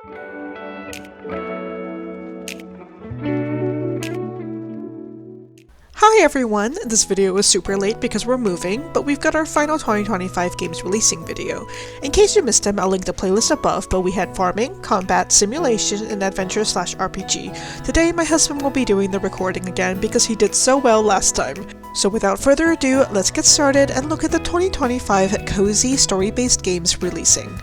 Hi everyone! This video is super late because we're moving, but we've got our final 2025 games releasing video. In case you missed them, I'll link the playlist above, but we had farming, combat, simulation, and adventure/RPG. Today my husband will be doing the recording again because he did so well last time. So without further ado, let's get started and look at the 2025 cozy story-based games releasing.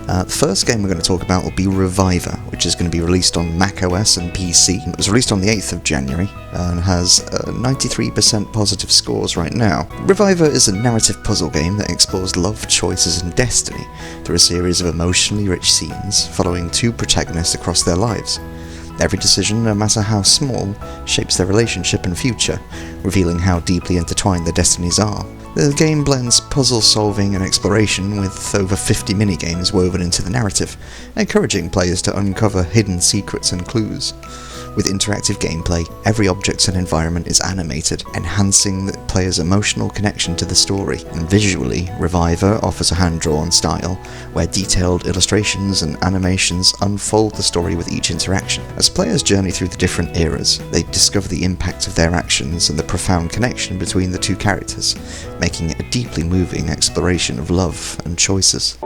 The first game we're going to talk about will be Reviver, which is going to be released on macOS and PC. It was released on the 8th of January and has 93% positive scores right now. Reviver is a narrative puzzle game that explores love, choices and destiny through a series of emotionally rich scenes following two protagonists across their lives. Every decision, no matter how small, shapes their relationship and future, revealing how deeply intertwined their destinies are. The game blends puzzle solving and exploration with over 50 minigames woven into the narrative, encouraging players to uncover hidden secrets and clues. With interactive gameplay, every object and environment is animated, enhancing the player's emotional connection to the story. And visually, Reviver offers a hand-drawn style, where detailed illustrations and animations unfold the story with each interaction. As players journey through the different eras, they discover the impact of their actions and the profound connection between the two characters, making it a deeply moving exploration of love and choices.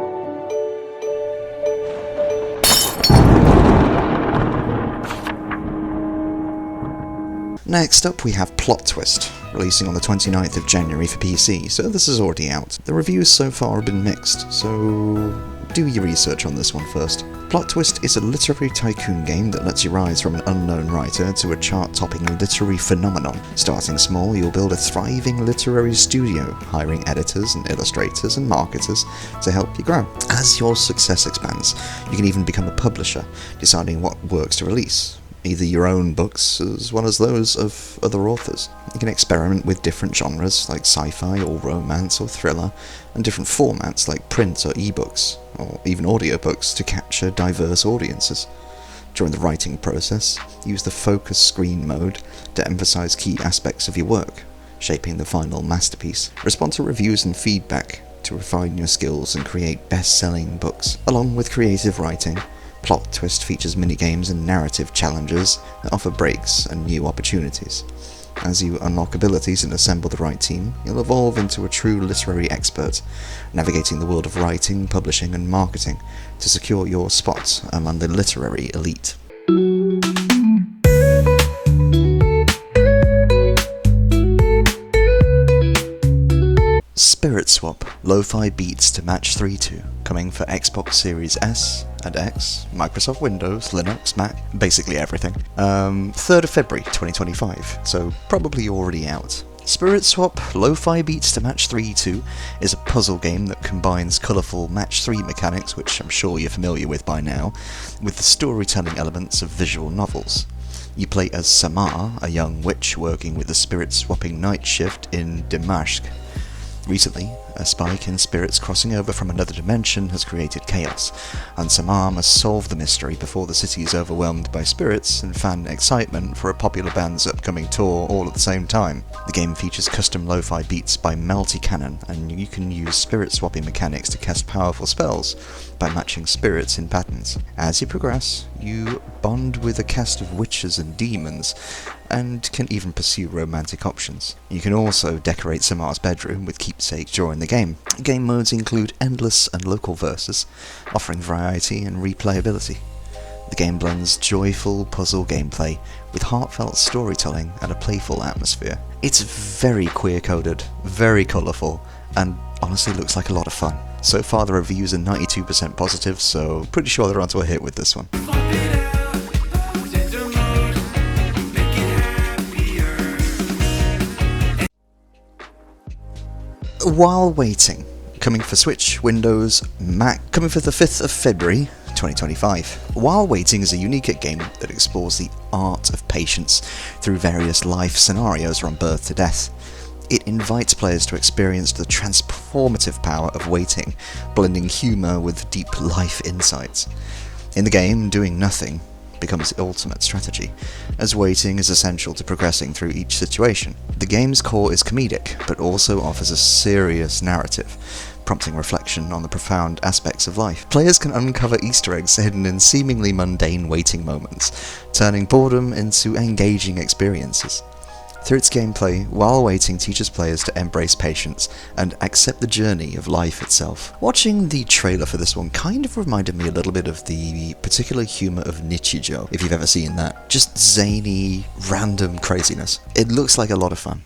Next up we have Plot Twist, releasing on the 29th of January for PC, so this is already out. The reviews so far have been mixed, so do your research on this one first. Plot Twist is a literary tycoon game that lets you rise from an unknown writer to a chart-topping literary phenomenon. Starting small, you'll build a thriving literary studio, hiring editors and illustrators and marketers to help you grow. As your success expands, you can even become a publisher, deciding what works to release. Either your own books as well as those of other authors. You can experiment with different genres like sci-fi or romance or thriller, and different formats like print or ebooks, or even audiobooks to capture diverse audiences. During the writing process, use the focus screen mode to emphasize key aspects of your work, shaping the final masterpiece. Respond to reviews and feedback to refine your skills and create best-selling books. Along with creative writing, Plot Twist features minigames and narrative challenges that offer breaks and new opportunities. As you unlock abilities and assemble the right team, you'll evolve into a true literary expert, navigating the world of writing, publishing and marketing to secure your spot among the literary elite. Spirit Swap, lo-fi beats to match 3-2, coming for Xbox Series S and X, Microsoft Windows, Linux, Mac, basically everything. 3rd of February 2025, so probably already out. Spirit Swap, lo-fi beats to match 3-2 is a puzzle game that combines colourful match 3 mechanics, which I'm sure you're familiar with by now, with the storytelling elements of visual novels. You play as Samar, a young witch working with the spirit-swapping night shift in Damascus. Recently, a spike in spirits crossing over from another dimension has created chaos, and Samar must solve the mystery before the city is overwhelmed by spirits and fan excitement for a popular band's upcoming tour all at the same time. The game features custom lo-fi beats by Milky and you can use spirit swapping mechanics to cast powerful spells by matching spirits in patterns. As you progress, you bond with a cast of witches and demons, and can even pursue romantic options. You can also decorate Samar's bedroom with keepsakes during the game. Game modes include endless and local verses, offering variety and replayability. The game blends joyful puzzle gameplay with heartfelt storytelling and a playful atmosphere. It's very queer-coded, very colourful, and honestly looks like a lot of fun. So far the reviews are 92% positive, so pretty sure they're onto a hit with this one. While Waiting, coming for Switch, Windows, Mac, coming for the 5th of February 2025. While Waiting is a unique game that explores the art of patience through various life scenarios from birth to death. It invites players to experience the transformative power of waiting, blending humour with deep life insights. In the game, doing nothing becomes the ultimate strategy, as waiting is essential to progressing through each situation. The game's core is comedic, but also offers a serious narrative, prompting reflection on the profound aspects of life. Players can uncover Easter eggs hidden in seemingly mundane waiting moments, turning boredom into engaging experiences. Through its gameplay, while waiting teaches players to embrace patience and accept the journey of life itself. Watching the trailer for this one kind of reminded me a little bit of the particular humour of Nichijou, if you've ever seen that. Just zany, random craziness. It looks like a lot of fun.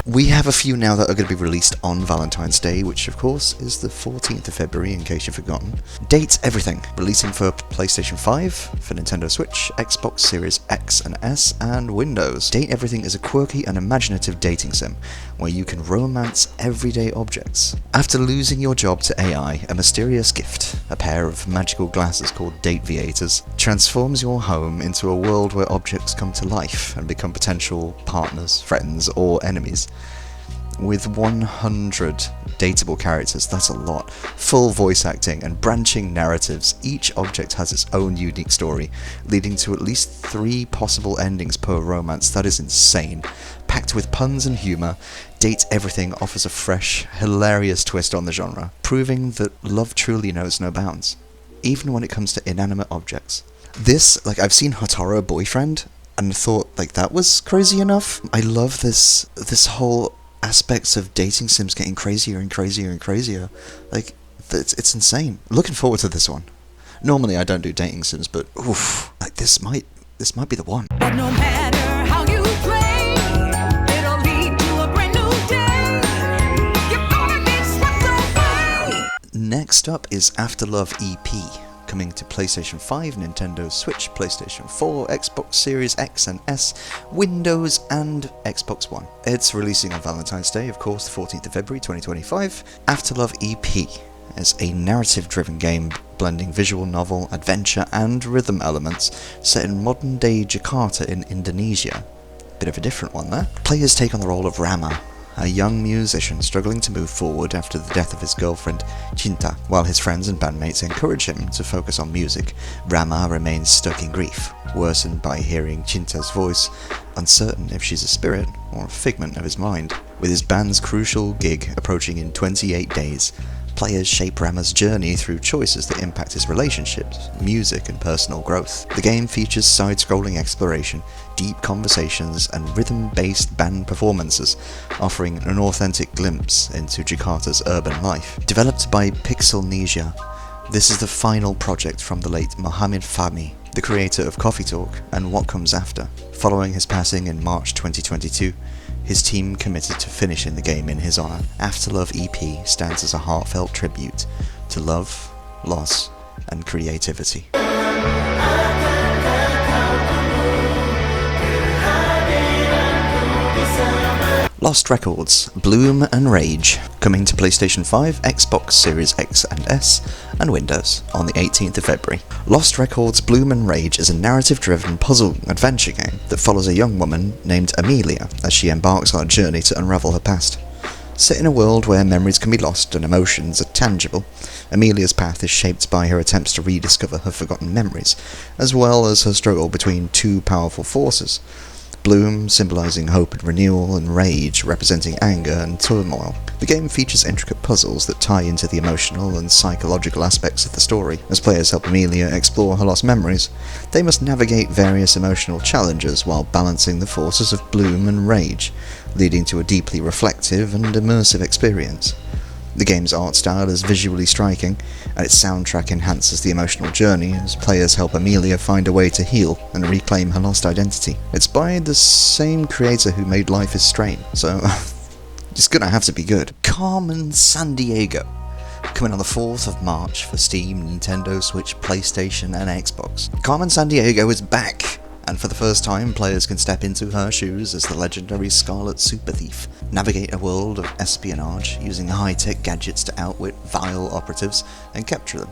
We have a few now that are going to be released on Valentine's Day, which of course is the 14th of February, in case you've forgotten. Date everything. Releasing for PlayStation 5, for Nintendo Switch, Xbox Series X and S, and Windows. Date Everything is a quirky and imaginative dating sim, where you can romance everyday objects. After losing your job to AI, a mysterious gift, a pair of magical glasses called Date Viators, transforms your home into a world where objects come to life and become potential partners, friends, or enemies. With 100 dateable characters, that's a lot, full voice acting and branching narratives, each object has its own unique story, leading to at least 3 possible endings per romance. That is insane. Packed with puns and humour, Date Everything offers a fresh, hilarious twist on the genre, proving that love truly knows no bounds, even when it comes to inanimate objects. This, I've seen Hotaro Boyfriend, and thought, that was crazy enough. I love this whole aspects of dating sims getting crazier and crazier and crazier. It's insane. Looking forward to this one. Normally I don't do dating sims, but oof, this might be the one. But no matter how you play, it'll lead to a brand new day. You're gonna get swept away. Next up is Afterlove EP, coming to PlayStation 5, Nintendo Switch, PlayStation 4, Xbox Series X and S, Windows, and Xbox One. It's releasing on Valentine's Day, of course, the 14th of February 2025. Afterlove EP is a narrative-driven game blending visual novel, adventure, and rhythm elements set in modern-day Jakarta in Indonesia. Bit of a different one there. Players take on the role of Rama, a young musician struggling to move forward after the death of his girlfriend, Cinta. While his friends and bandmates encourage him to focus on music, Rama remains stuck in grief, worsened by hearing Cinta's voice, uncertain if she's a spirit or a figment of his mind. With his band's crucial gig approaching in 28 days, players shape Rama's journey through choices that impact his relationships, music, and personal growth. The game features side-scrolling exploration, deep conversations, and rhythm-based band performances, offering an authentic glimpse into Jakarta's urban life. Developed by Pixelnesia, this is the final project from the late Mohamed Fahmy, the creator of Coffee Talk and What Comes After. Following his passing in March 2022, his team committed to finishing the game in his honour. Afterlove EP stands as a heartfelt tribute to love, loss, and creativity. Lost Records, Bloom and Rage, coming to PlayStation 5, Xbox Series X and S, and Windows on the 18th of February. Lost Records, Bloom and Rage is a narrative-driven puzzle adventure game that follows a young woman named Amelia as she embarks on a journey to unravel her past. Set in a world where memories can be lost and emotions are tangible, Amelia's path is shaped by her attempts to rediscover her forgotten memories, as well as her struggle between 2 powerful forces. Bloom symbolising hope and renewal, and Rage representing anger and turmoil. The game features intricate puzzles that tie into the emotional and psychological aspects of the story. As players help Amelia explore her lost memories, they must navigate various emotional challenges while balancing the forces of Bloom and Rage, leading to a deeply reflective and immersive experience. The game's art style is visually striking, and its soundtrack enhances the emotional journey as players help Amelia find a way to heal and reclaim her lost identity. It's by the same creator who made Life is Strange, so it's gonna have to be good. Carmen Sandiego, coming on the 4th of March for Steam, Nintendo Switch, PlayStation, and Xbox. Carmen Sandiego is back! And for the first time, players can step into her shoes as the legendary Scarlet Super Thief, navigate a world of espionage using high-tech gadgets to outwit vile operatives and capture them.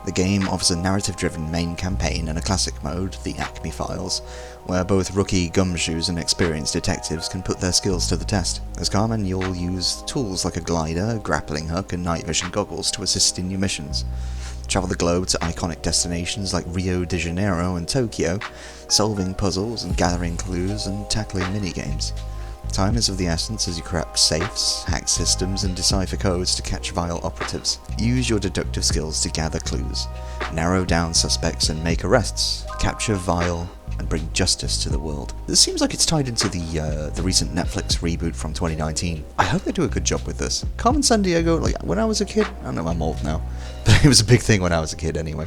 The game offers a narrative-driven main campaign and a classic mode, the Acme Files, where both rookie gumshoes and experienced detectives can put their skills to the test. As Carmen, you'll use tools like a glider, grappling hook, and night vision goggles to assist in your missions. Travel the globe to iconic destinations like Rio de Janeiro and Tokyo, solving puzzles and gathering clues and tackling minigames. Time is of the essence as you crack safes, hack systems, and decipher codes to catch vile operatives. Use your deductive skills to gather clues, narrow down suspects and make arrests, capture vile, and bring justice to the world. This seems like it's tied into the recent Netflix reboot from 2019. I hope they do a good job with this. Carmen Sandiego, like, when I was a kid, I know I'm old now, but it was a big thing when I was a kid anyway.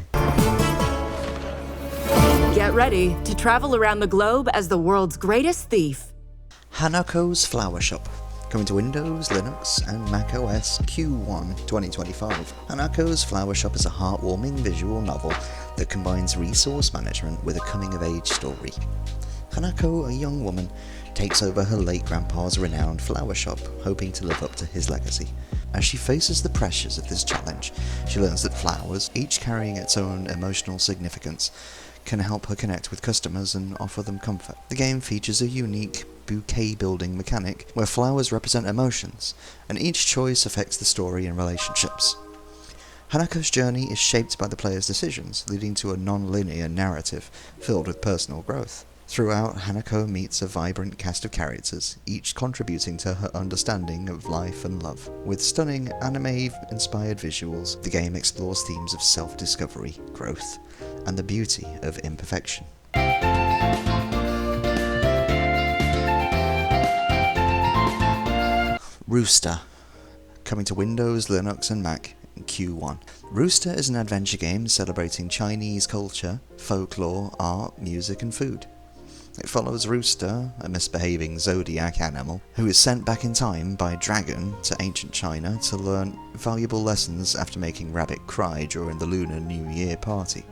Get ready to travel around the globe as the world's greatest thief. Hanako's Flower Shop, coming to Windows, Linux, and Mac OS Q1 2025. Hanako's Flower Shop is a heartwarming visual novel that combines resource management with a coming-of-age story. Hanako, a young woman, takes over her late grandpa's renowned flower shop, hoping to live up to his legacy. As she faces the pressures of this challenge, she learns that flowers, each carrying its own emotional significance, can help her connect with customers and offer them comfort. The game features a unique bouquet building mechanic where flowers represent emotions, and each choice affects the story and relationships. Hanako's journey is shaped by the player's decisions, leading to a non-linear narrative filled with personal growth. Throughout, Hanako meets a vibrant cast of characters, each contributing to her understanding of life and love. With stunning anime-inspired visuals, the game explores themes of self-discovery, growth, and the beauty of imperfection. Rooster, coming to Windows, Linux, and Mac in Q1. Rooster is an adventure game celebrating Chinese culture, folklore, art, music, and food. It follows Rooster, a misbehaving zodiac animal, who is sent back in time by a dragon to ancient China to learn valuable lessons after making Rabbit cry during the Lunar New Year party.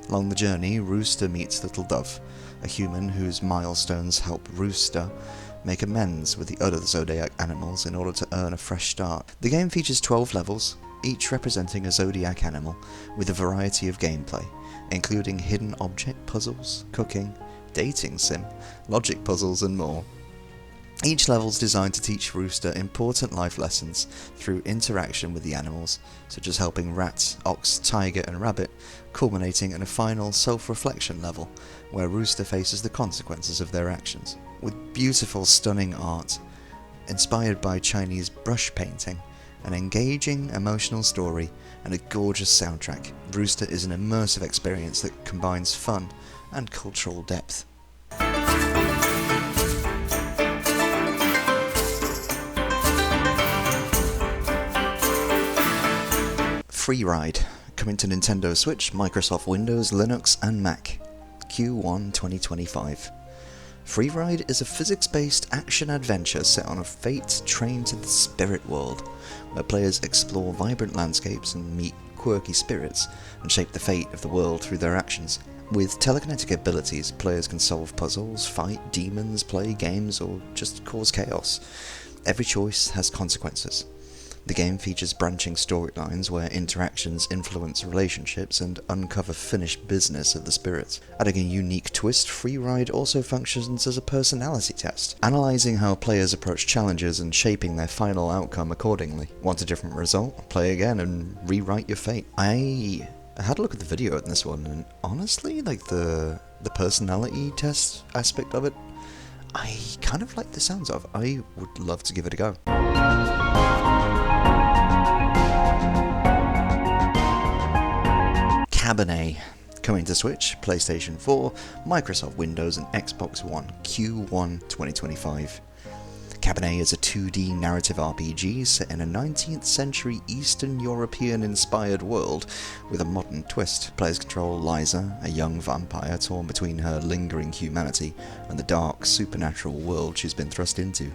Along the journey, Rooster meets Little Dove, a human whose milestones help Rooster make amends with the other zodiac animals in order to earn a fresh start. The game features 12 levels, each representing a zodiac animal, with a variety of gameplay, including hidden object puzzles, cooking, dating sim, logic puzzles, and more. Each level is designed to teach Rooster important life lessons through interaction with the animals, such as helping rat, ox, tiger, and rabbit, culminating in a final self-reflection level, where Rooster faces the consequences of their actions. With beautiful, stunning art, inspired by Chinese brush painting, an engaging, emotional story, and a gorgeous soundtrack, Rooster is an immersive experience that combines fun and cultural depth. FREERIDE, coming to Nintendo Switch, Microsoft Windows, Linux, and Mac, Q1 2025. FREERIDE is a physics-based action-adventure set on a fate train to the spirit world, where players explore vibrant landscapes and meet quirky spirits, and shape the fate of the world through their actions. With telekinetic abilities, players can solve puzzles, fight demons, play games, or just cause chaos. Every choice has consequences. The game features branching storylines where interactions influence relationships and uncover finished business of the spirits. Adding a unique twist, FREERIDE also functions as a personality test, analysing how players approach challenges and shaping their final outcome accordingly. Want a different result? Play again and rewrite your fate. I had a look at the video in this one, and honestly, like the personality test aspect of it, I kind of like the sounds of. I would love to give it a go. Cabernet, coming to Switch, PlayStation 4, Microsoft Windows, and Xbox One, Q1 2025. Cabernet is a 2D narrative RPG set in a 19th century Eastern European-inspired world with a modern twist. Players control Liza, a young vampire torn between her lingering humanity and the dark, supernatural world she's been thrust into.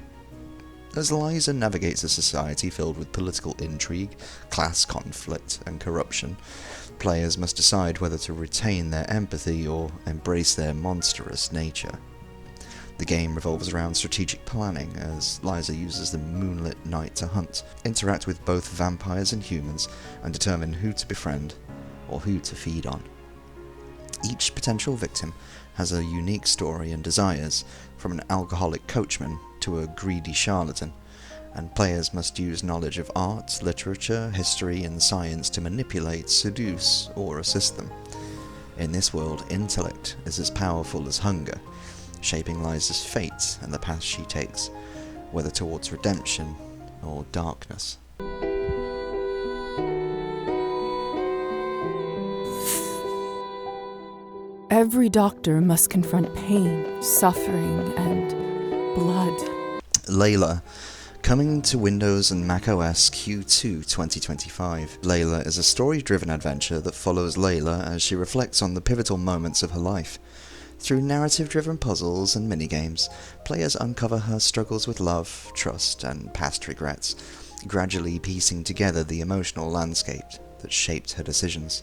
As Liza navigates a society filled with political intrigue, class conflict, and corruption, players must decide whether to retain their empathy or embrace their monstrous nature. The game revolves around strategic planning, as Liza uses the moonlit night to hunt, interact with both vampires and humans, and determine who to befriend or who to feed on. Each potential victim has a unique story and desires, from an alcoholic coachman to a greedy charlatan, and players must use knowledge of art, literature, history, and science to manipulate, seduce, or assist them. In this world, intellect is as powerful as hunger, shaping Liza's fate and the path she takes, whether towards redemption or darkness. Every doctor must confront pain, suffering, and blood. Leila, coming to Windows and Mac OS Q2 2025. Leila is a story-driven adventure that follows Leila as she reflects on the pivotal moments of her life. Through narrative-driven puzzles and minigames, players uncover her struggles with love, trust, and past regrets, gradually piecing together the emotional landscape that shaped her decisions.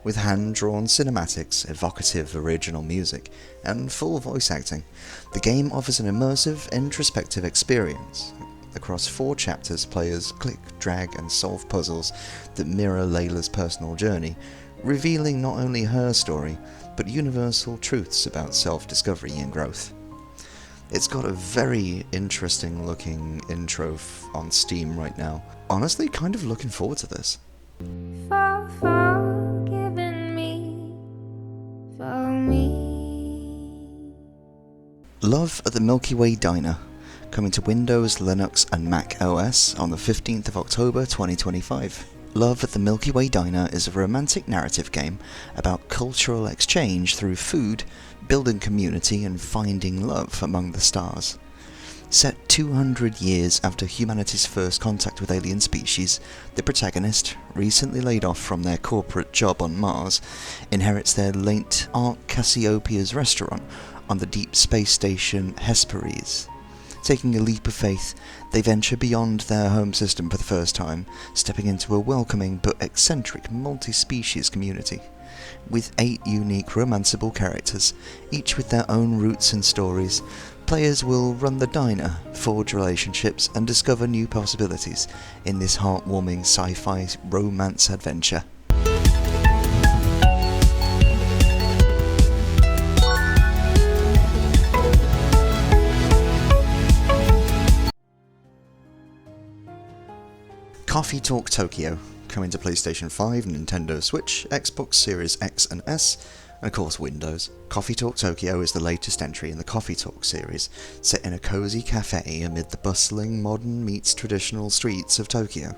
With hand-drawn cinematics, evocative original music, and full voice acting, the game offers an immersive, introspective experience. Across 4 chapters, players click, drag, and solve puzzles that mirror Leila's personal journey, revealing not only her story, but universal truths about self-discovery and growth. It's got a very interesting looking intro on Steam right now. Honestly, kind of looking forward to this. Forgiving me, for me. Love at the Milky Way Diner, coming to Windows, Linux, and Mac OS on the 15th of October 2025. Love at the Milky Way Diner is a romantic narrative game about cultural exchange through food, building community, and finding love among the stars. Set 200 years after humanity's first contact with alien species, the protagonist, recently laid off from their corporate job on Mars, inherits their late Aunt Cassiopeia's restaurant on the deep space station Hesperus. Taking a leap of faith, they venture beyond their home system for the first time, stepping into a welcoming but eccentric multi-species community. With 8 unique romanceable characters, each with their own roots and stories, players will run the diner, forge relationships, and discover new possibilities in this heartwarming sci-fi romance adventure. Coffee Talk Tokyo, coming to PlayStation 5, Nintendo Switch, Xbox Series X and S, and of course Windows. Coffee Talk Tokyo is the latest entry in the Coffee Talk series, set in a cozy cafe amid the bustling modern meets traditional streets of Tokyo.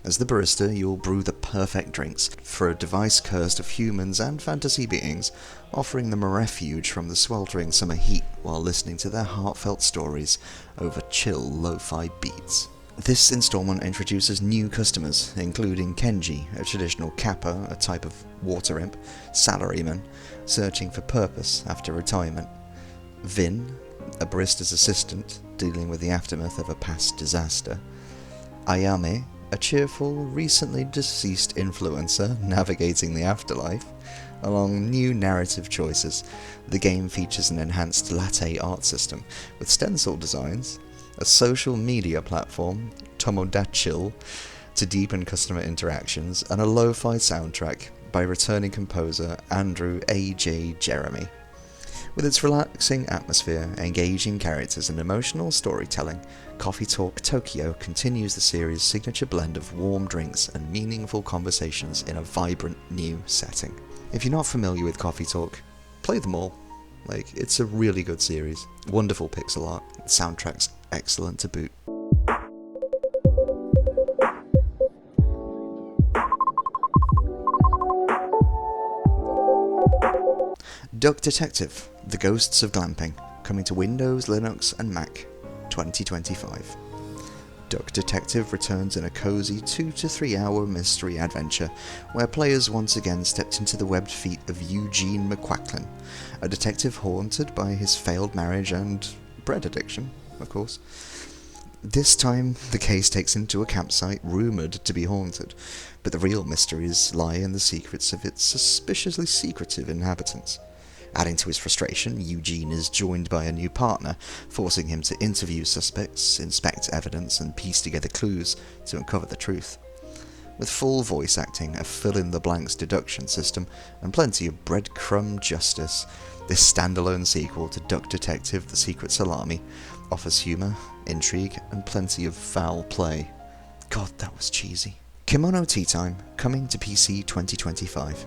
As the barista, you'll brew the perfect drinks for a device cursed of humans and fantasy beings, offering them a refuge from the sweltering summer heat while listening to their heartfelt stories over chill lo-fi beats. This installment introduces new customers, including Kenji, a traditional kappa, a type of water imp, salaryman, searching for purpose after retirement, Vin, a barista's assistant, dealing with the aftermath of a past disaster, Ayame, a cheerful, recently deceased influencer navigating the afterlife. Along new narrative choices, the game features an enhanced latte art system with stencil designs, a social media platform, Tomodachill, to deepen customer interactions, and a lo-fi soundtrack by returning composer Andrew A.J. Jeremy. With its relaxing atmosphere, engaging characters, and emotional storytelling, Coffee Talk Tokyo continues the series' signature blend of warm drinks and meaningful conversations in a vibrant new setting. If you're not familiar with Coffee Talk, play them all. It's a really good series. Wonderful pixel art, soundtrack's excellent to boot. Duck Detective, The Ghosts of Glamping, coming to Windows, Linux, and Mac, 2025. Duck Detective returns in a cozy 2 to 3 hour mystery adventure where players once again stepped into the webbed feet of Eugene McQuacklin, a detective haunted by his failed marriage and bread addiction, of course. This time, the case takes him to a campsite rumoured to be haunted, but the real mysteries lie in the secrets of its suspiciously secretive inhabitants. Adding to his frustration, Eugene is joined by a new partner, forcing him to interview suspects, inspect evidence, and piece together clues to uncover the truth. With full voice acting, a fill-in-the-blanks deduction system, and plenty of breadcrumb justice, this standalone sequel to Duck Detective: The Secret Salami offers humour, intrigue, and plenty of foul play. God, that was cheesy. Kemono Teatime, coming to PC 2025.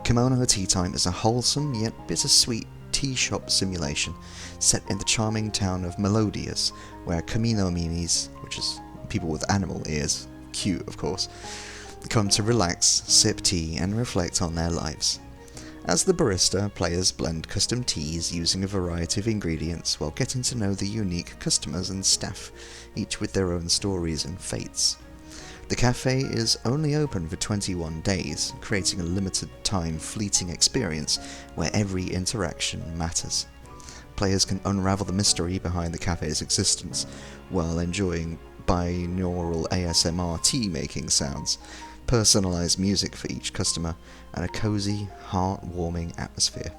Kemono Teatime is a wholesome yet bittersweet tea shop simulation set in the charming town of Melodious, where Kamino Minis, which is people with animal ears, cute of course, come to relax, sip tea, and reflect on their lives. As the barista, players blend custom teas using a variety of ingredients while getting to know the unique customers and staff, each with their own stories and fates. The cafe is only open for 21 days, creating a limited time fleeting experience where every interaction matters. Players can unravel the mystery behind the cafe's existence while enjoying binaural ASMR tea making sounds, personalised music for each customer, and a cosy, heartwarming atmosphere.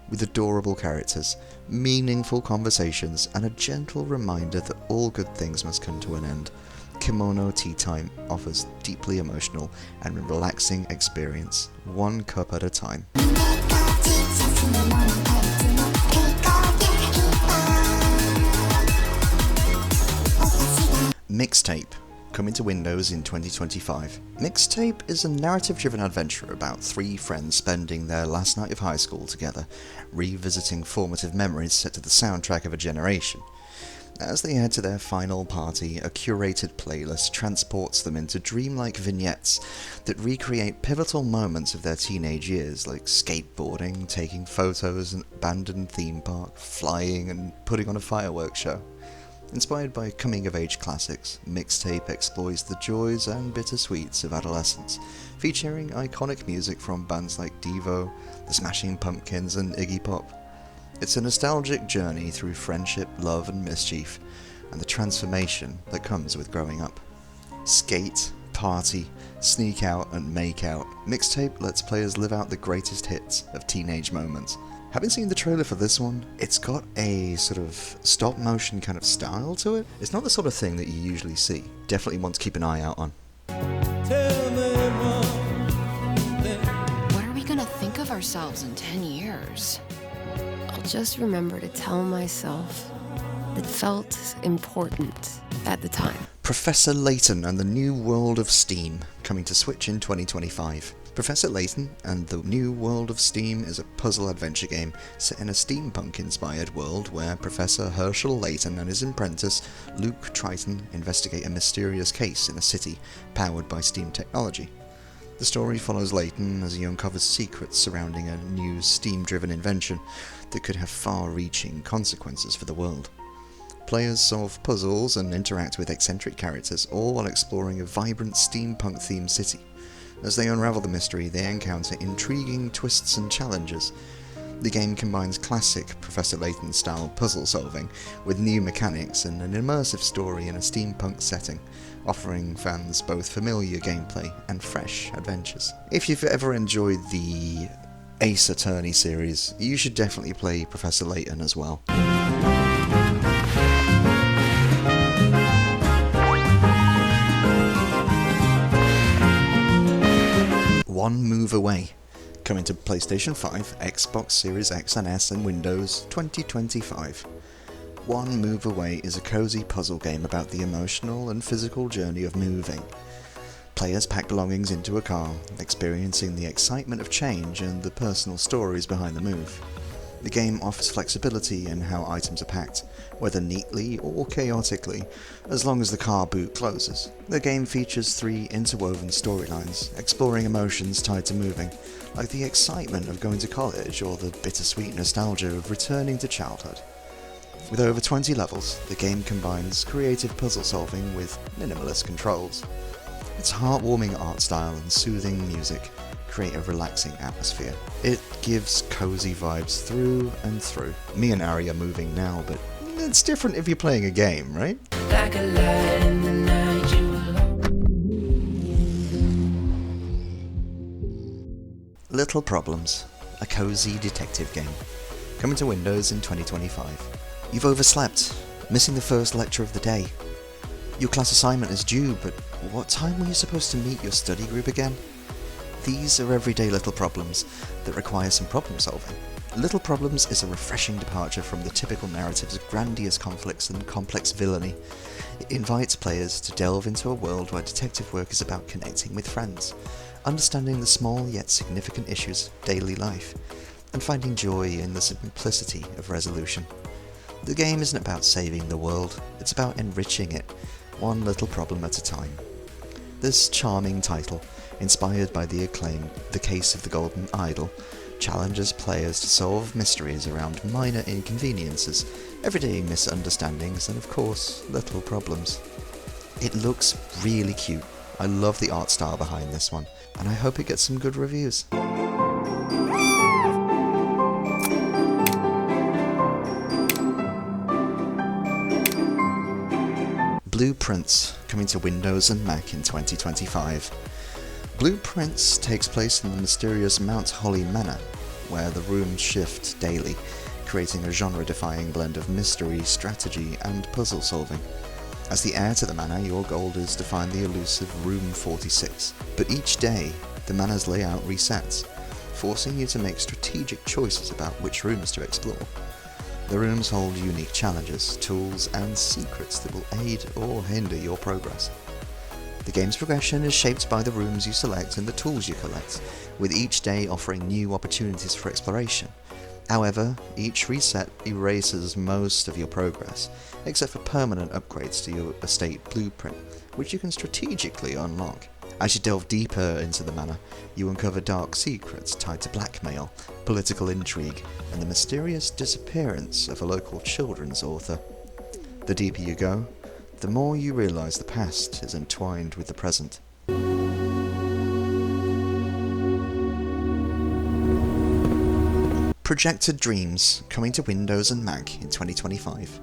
With adorable characters, meaningful conversations, and a gentle reminder that all good things must come to an end, Kemono Teatime offers deeply emotional and relaxing experience, one cup at a time. Mixtape, coming to Windows in 2025. Mixtape is a narrative-driven adventure about three friends spending their last night of high school together, revisiting formative memories set to the soundtrack of a generation. As they head to their final party, a curated playlist transports them into dreamlike vignettes that recreate pivotal moments of their teenage years, like skateboarding, taking photos in an abandoned theme park, flying, and putting on a fireworks show. Inspired by coming-of-age classics, Mixtape explores the joys and bittersweets of adolescence, featuring iconic music from bands like Devo, The Smashing Pumpkins, and Iggy Pop. It's a nostalgic journey through friendship, love, and mischief, and the transformation that comes with growing up. Skate, party, sneak out, and make out, Mixtape lets players live out the greatest hits of teenage moments. Having seen the trailer for this one, it's got a sort of stop-motion kind of style to it. It's not the sort of thing that you usually see. Definitely want to keep an eye out on. What are we gonna think of ourselves in 10 years? I'll just remember to tell myself that felt important at the time. Professor Layton and the New World of Steam, coming to Switch in 2025. Professor Layton and the New World of Steam is a puzzle adventure game set in a steampunk-inspired world where Professor Herschel Layton and his apprentice Luke Triton investigate a mysterious case in a city powered by steam technology. The story follows Layton as he uncovers secrets surrounding a new steam-driven invention that could have far-reaching consequences for the world. Players solve puzzles and interact with eccentric characters, all while exploring a vibrant steampunk-themed city. As they unravel the mystery, they encounter intriguing twists and challenges. The game combines classic Professor Layton-style puzzle solving with new mechanics and an immersive story in a steampunk setting, offering fans both familiar gameplay and fresh adventures. If you've ever enjoyed the Ace Attorney series, you should definitely play Professor Layton as well. One Move Away, coming to PlayStation 5, Xbox Series X and S, and Windows 2025. One Move Away is a cozy puzzle game about the emotional and physical journey of moving. Players pack belongings into a car, experiencing the excitement of change and the personal stories behind the move. The game offers flexibility in how items are packed, whether neatly or chaotically, as long as the car boot closes. The game features 3 interwoven storylines, exploring emotions tied to moving, like the excitement of going to college or the bittersweet nostalgia of returning to childhood. With over 20 levels, the game combines creative puzzle solving with minimalist controls. Its heartwarming art style and soothing music create a relaxing atmosphere. It gives cozy vibes through and through. Me and Ari are moving now, but it's different if you're playing a game, right? Like a light in the night, you Little Problems, a cozy detective game. Coming to Windows in 2025. You've overslept, missing the first lecture of the day. Your class assignment is due, but what time were you supposed to meet your study group again? These are everyday little problems that require some problem solving. Little Problems is a refreshing departure from the typical narratives of grandiose conflicts and complex villainy. It invites players to delve into a world where detective work is about connecting with friends, understanding the small yet significant issues of daily life, and finding joy in the simplicity of resolution. The game isn't about saving the world, it's about enriching it, one little problem at a time. This charming title, inspired by the acclaim The Case of the Golden Idol, challenges players to solve mysteries around minor inconveniences, everyday misunderstandings, and of course, little problems. It looks really cute. I love the art style behind this one, and I hope it gets some good reviews. Blueprints, coming to Windows and Mac in 2025. Blueprints takes place in the mysterious Mount Holly Manor, where the rooms shift daily, creating a genre-defying blend of mystery, strategy, and puzzle solving. As the heir to the manor, your goal is to find the elusive Room 46, but each day, the manor's layout resets, forcing you to make strategic choices about which rooms to explore. The rooms hold unique challenges, tools, and secrets that will aid or hinder your progress. The game's progression is shaped by the rooms you select and the tools you collect, with each day offering new opportunities for exploration. However, each reset erases most of your progress, except for permanent upgrades to your estate blueprint, which you can strategically unlock. As you delve deeper into the manor, you uncover dark secrets tied to blackmail, political intrigue, and the mysterious disappearance of a local children's author. The deeper you go, the more you realise the past is entwined with the present. Projected Dreams, coming to Windows and Mac in 2025.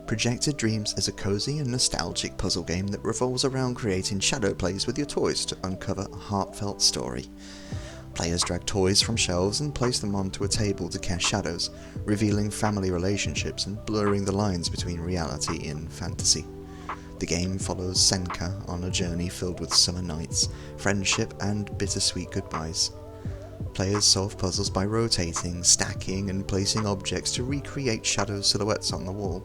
Projected Dreams is a cozy and nostalgic puzzle game that revolves around creating shadow plays with your toys to uncover a heartfelt story. Players drag toys from shelves and place them onto a table to cast shadows, revealing family relationships and blurring the lines between reality and fantasy. The game follows Senka on a journey filled with summer nights, friendship, and bittersweet goodbyes. Players solve puzzles by rotating, stacking, and placing objects to recreate shadow silhouettes on the wall.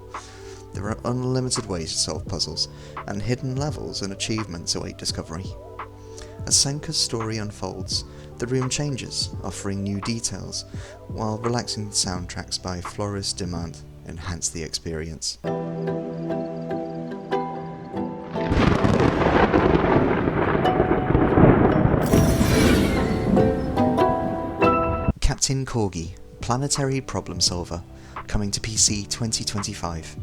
There are unlimited ways to solve puzzles, and hidden levels and achievements await discovery. As Senka's story unfolds, the room changes, offering new details, while relaxing soundtracks by Floris Demand enhance the experience. Captain Corgi, Planetary Problem Solver, coming to PC 2025.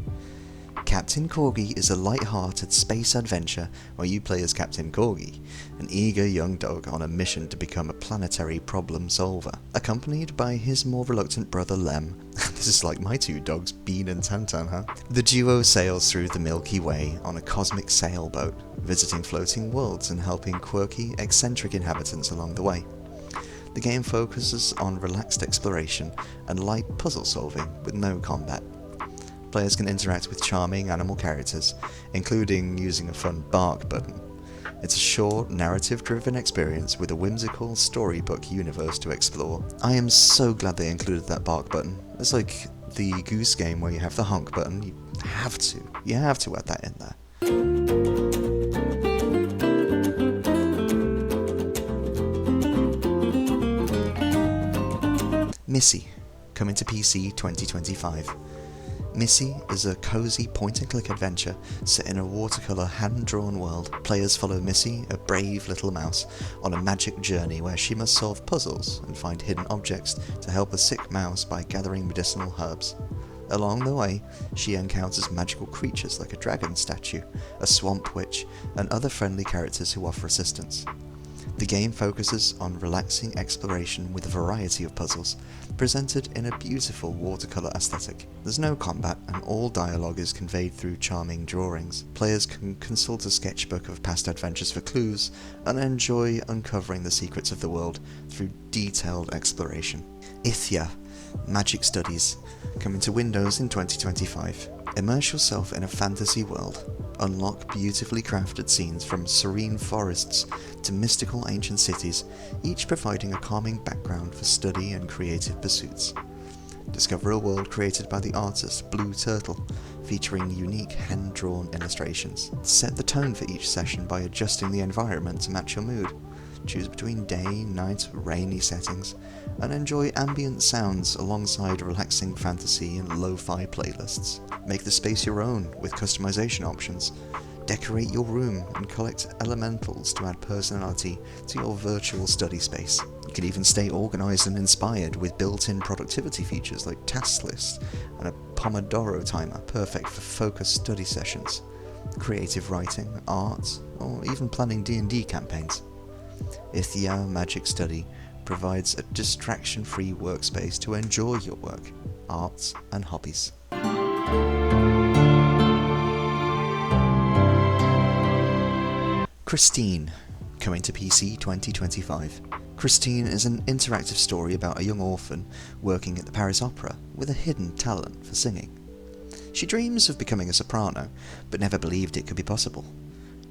Captain Corgi is a light-hearted space adventure where you play as Captain Corgi, an eager young dog on a mission to become a planetary problem solver, accompanied by his more reluctant brother Lem. This is like my two dogs, Bean and Tantan, huh? The duo sails through the Milky Way on a cosmic sailboat, visiting floating worlds and helping quirky, eccentric inhabitants along the way. The game focuses on relaxed exploration and light puzzle solving with no combat. Players can interact with charming animal characters, including using a fun bark button. It's a short, narrative-driven experience with a whimsical storybook universe to explore. I am so glad they included that bark button. It's like the Goose Game where you have the honk button. You have to add that in there. Missi, coming to PC 2025. Missi is a cozy point-and-click adventure set in a watercolour hand-drawn world. Players follow Missi, a brave little mouse, on a magic journey where she must solve puzzles and find hidden objects to help a sick mouse by gathering medicinal herbs. Along the way, she encounters magical creatures like a dragon statue, a swamp witch, and other friendly characters who offer assistance. The game focuses on relaxing exploration with a variety of puzzles, presented in a beautiful watercolour aesthetic. There's no combat, and all dialogue is conveyed through charming drawings. Players can consult a sketchbook of past adventures for clues, and enjoy uncovering the secrets of the world through detailed exploration. Ithya, Magic Studies, coming to Windows in 2025. Immerse yourself in a fantasy world. Unlock beautifully crafted scenes from serene forests to mystical ancient cities, each providing a calming background for study and creative pursuits. discover a world created by the artist Blue Turtle, featuring unique hand-drawn illustrations. Set the tone for each session by adjusting the environment to match your mood. Choose between day, night, rainy settings, and enjoy ambient sounds alongside relaxing fantasy and lo-fi playlists. Make the space your own with customization options. Decorate your room and collect elementals to add personality to your virtual study space. You can even stay organized and inspired with built-in productivity features like task lists and a Pomodoro timer, perfect for focused study sessions, creative writing, art, or even planning D&D campaigns. Ithya Magic Study provides a distraction-free workspace to enjoy your work, arts, and hobbies. Christine, coming to PC 2025. Christine is an interactive story about a young orphan working at the Paris Opera with a hidden talent for singing. She dreams of becoming a soprano, but never believed it could be possible.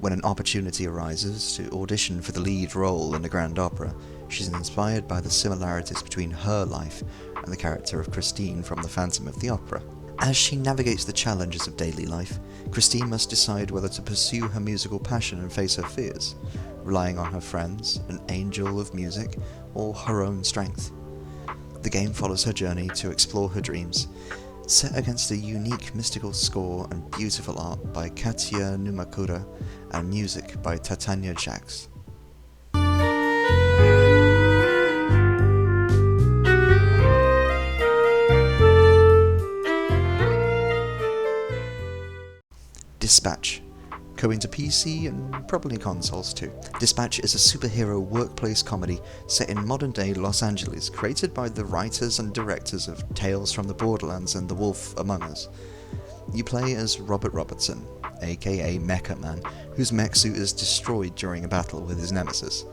When an opportunity arises to audition for the lead role in the Grand Opera, she's inspired by the similarities between her life and the character of Christine from The Phantom of the Opera. As she navigates the challenges of daily life, Christine must decide whether to pursue her musical passion and face her fears, relying on her friends, an angel of music, or her own strength. The game follows her journey to explore her dreams, set against a unique mystical score and beautiful art by Katya Numakura and music by Tatania Jacks. Dispatch, coming to PC and probably consoles too. Dispatch is a superhero workplace comedy set in modern-day Los Angeles, created by the writers and directors of Tales from the Borderlands and The Wolf Among Us. You play as Robert Robertson, aka Mecha Man, whose mech suit is destroyed during a battle with his nemesis.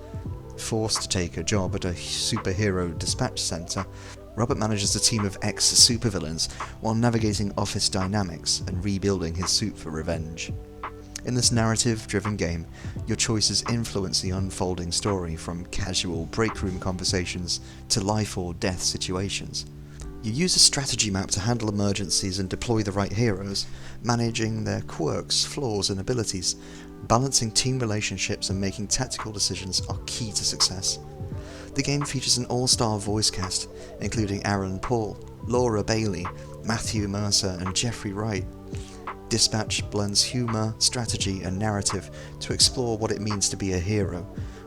Forced to take a job at a superhero dispatch center, Robert manages a team of ex-supervillains while navigating office dynamics and rebuilding his suit for revenge. In this narrative-driven game, your choices influence the unfolding story, from casual break-room conversations to life-or-death situations. You use a strategy map to handle emergencies and deploy the right heroes, managing their quirks, flaws, and abilities. Balancing team relationships and making tactical decisions are key to success. The game features an all-star voice cast, including Aaron Paul, Laura Bailey, Matthew Mercer, and Jeffrey Wright. Dispatch blends humour, strategy, and narrative to explore what it means to be a hero,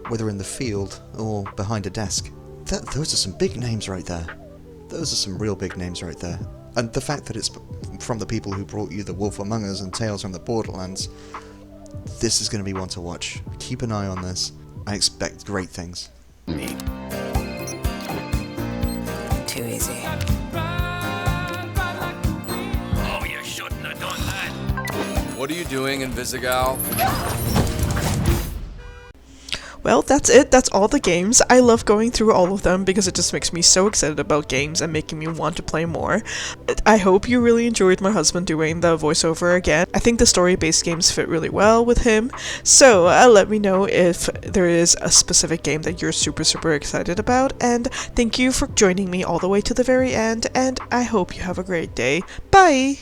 whether in the field or behind a desk. Those are some big names right there. Those are some real big names right there. And the fact that it's from the people who brought you The Wolf Among Us and Tales from the Borderlands, this is going to be one to watch. Keep an eye on this. I expect great things. Me. Too easy. Oh, you shouldn't have done that. What are you doing, Invisigal? Well, that's it. That's all the games. I love going through all of them because it just makes me so excited about games and making me want to play more. I hope you really enjoyed my husband doing the voiceover again. I think the story-based games fit really well with him. So let me know if there is a specific game that you're super excited about. And thank you for joining me all the way to the very end. And I hope you have a great day. Bye!